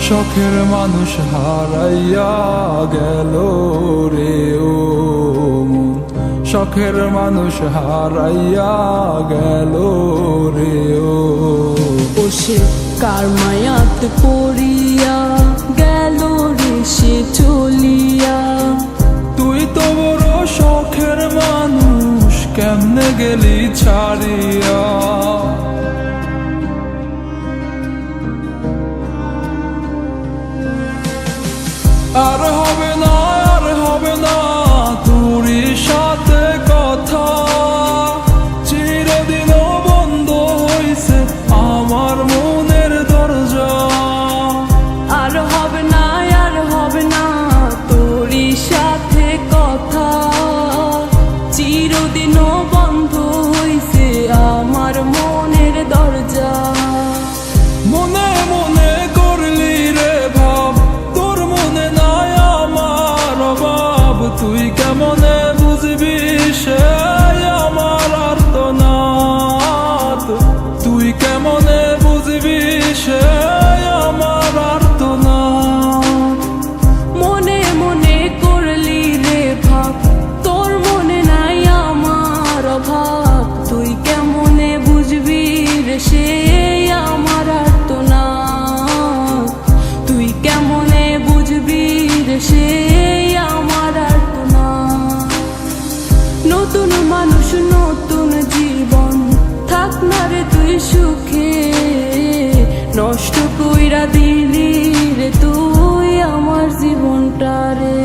শখের মানুষ হারাইয়া গেল রে ও মন, শখের মানুষ হারাইয়া গেল রে ও। ও সে কার মায়াত পড়িয়া গেল রে সে চলিয়া। তুই তো বড় শখের মানুষ, কেমনে গেলি ছাড়িয়া। আর হবে না, আর হবে না তোরই সাথে কথা, চিরদিন বন্ধ হইছে আমার মনের দরজা। আর হবে না, আর হবে না তোরই সাথে কথা, চিরদিনও বন্ধ হইছে আমার মনের দরজা। মনে মনে করলি রে ভাব, তোর মনে নাই আমার অভাব। তুই কেমনে বুঝবি সে আমার আর্তনাদ, তুই কেমনে বুঝবি সে আমার আর্তনাদ। মনে মনে করলি রে ভাব, তোর মনে নাই আমার অভাব। তুই কেমনে বুঝবি রে সে আমার আর্তনাদ, তুই কেমনে বুঝবি রে সে আমার আর্তনাদ। নতুন মানুষ নতুন জীবন, থাক না রে তুই সুখে, নষ্ট কইরা দিলি রে তুই আমার জীবনটা রে।